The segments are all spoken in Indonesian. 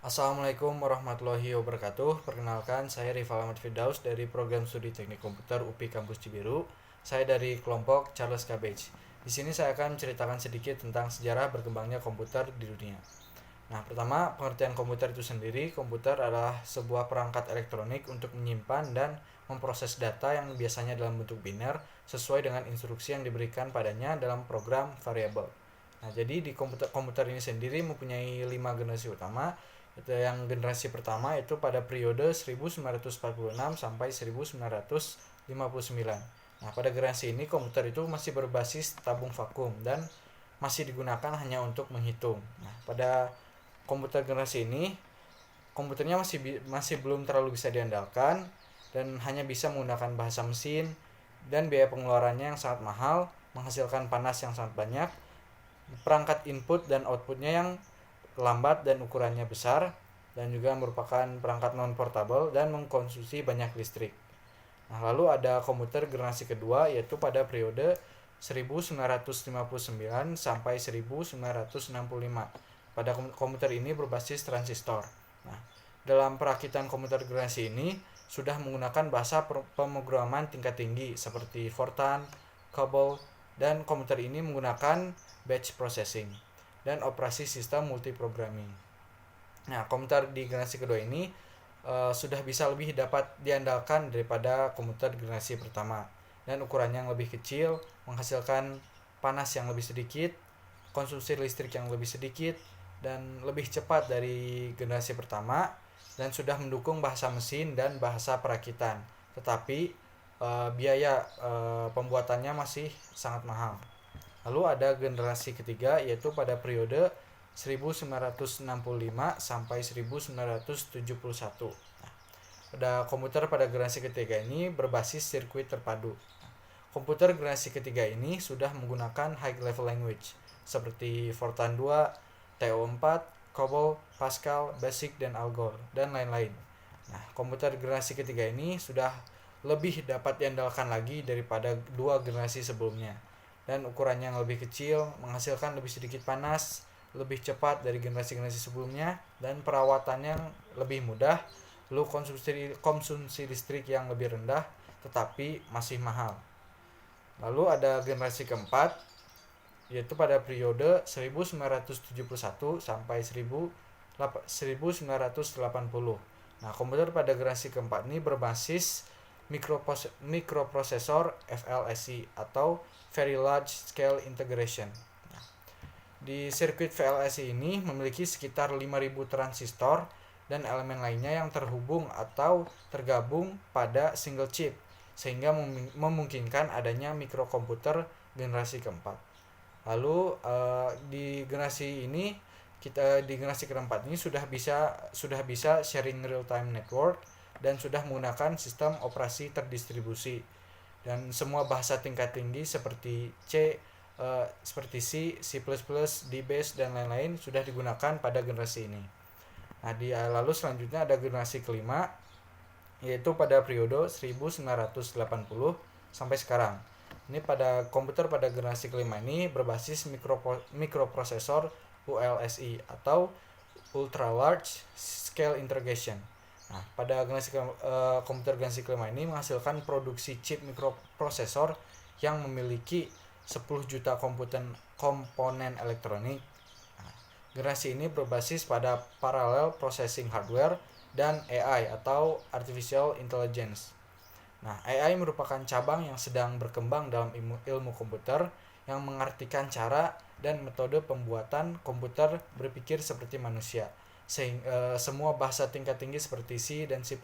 Assalamualaikum warahmatullahi wabarakatuh. Perkenalkan, saya Rival Ahmad Firdaus dari Program Studi Teknik Komputer UPI Kampus Cibiru. Saya dari kelompok Charles Cabbage. Di sini saya akan menceritakan sedikit tentang sejarah berkembangnya komputer di dunia. Nah, pertama, pengertian komputer itu sendiri. Komputer adalah sebuah perangkat elektronik untuk menyimpan dan memproses data yang biasanya dalam bentuk biner sesuai dengan instruksi yang diberikan padanya dalam program variabel. Nah, jadi di komputer ini sendiri mempunyai 5 generasi utama. Itu yang generasi pertama itu pada periode 1946 sampai 1959. Nah, pada generasi ini komputer itu masih berbasis tabung vakum dan masih digunakan hanya untuk menghitung. Nah, pada komputer generasi ini komputernya masih belum terlalu bisa diandalkan dan hanya bisa menggunakan bahasa mesin dan biaya pengeluarannya yang sangat mahal, menghasilkan panas yang sangat banyak, perangkat input dan outputnya yang lambat dan ukurannya besar, dan juga merupakan perangkat non-portable dan mengkonsumsi banyak listrik. Nah, lalu ada komputer generasi kedua yaitu pada periode 1959 sampai 1965. Pada komputer ini berbasis transistor. Nah, dalam perakitan komputer generasi ini sudah menggunakan bahasa pemrograman tingkat tinggi seperti Fortran, COBOL, dan komputer ini menggunakan batch processing dan operasi sistem multiprogramming. Nah, komputer di generasi kedua ini sudah bisa lebih dapat diandalkan daripada komputer generasi pertama dan ukurannya yang lebih kecil, menghasilkan panas yang lebih sedikit, konsumsi listrik yang lebih sedikit, dan lebih cepat dari generasi pertama, dan sudah mendukung bahasa mesin dan bahasa perakitan. Tetapi biaya pembuatannya masih sangat mahal. Lalu ada generasi ketiga yaitu pada periode 1965 sampai 1971. Nah, pada komputer pada generasi ketiga ini berbasis sirkuit terpadu. Komputer generasi ketiga ini sudah menggunakan high level language seperti Fortran 2, TO4, COBOL, Pascal, BASIC, dan Algol, dan lain-lain. Nah, komputer generasi ketiga ini sudah lebih dapat diandalkan lagi daripada dua generasi sebelumnya. Dan ukurannya yang lebih kecil, menghasilkan lebih sedikit panas, lebih cepat dari generasi-generasi sebelumnya, dan perawatannya lebih mudah, lalu konsumsi listrik yang lebih rendah, tetapi masih mahal. Lalu ada generasi keempat, yaitu pada periode 1971 sampai 1980. Nah, komputer pada generasi keempat ini berbasis mikroprosesor VLSI atau Very Large Scale Integration. Nah, di sirkuit VLSI ini memiliki sekitar 5.000 transistor dan elemen lainnya yang terhubung atau tergabung pada single chip, sehingga memungkinkan adanya mikrokomputer generasi keempat. Lalu di generasi keempat ini sudah bisa sharing real time network dan sudah menggunakan sistem operasi terdistribusi, dan semua bahasa tingkat tinggi seperti C, DBase, dan lain-lain sudah digunakan pada generasi ini. Nah, lalu selanjutnya ada generasi kelima, yaitu pada periode 1980 sampai sekarang. Ini pada komputer pada generasi kelima ini berbasis mikroprosesor ULSI atau Ultra Large Scale Integration. Nah, pada komputer generasi kelima ini menghasilkan produksi chip mikroprosesor yang memiliki 10 juta komponen elektronik. Nah, generasi ini berbasis pada parallel processing hardware dan AI atau artificial intelligence. Nah, AI merupakan cabang yang sedang berkembang dalam ilmu komputer yang mengartikan cara dan metode pembuatan komputer berpikir seperti manusia. Semua bahasa tingkat tinggi seperti C dan C++,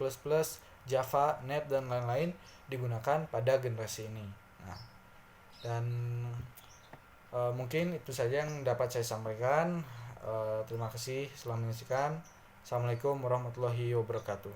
Java, Net, dan lain-lain digunakan pada generasi ini. Nah, dan mungkin itu saja yang dapat saya sampaikan. Terima kasih telah menyaksikan. Assalamualaikum warahmatullahi wabarakatuh.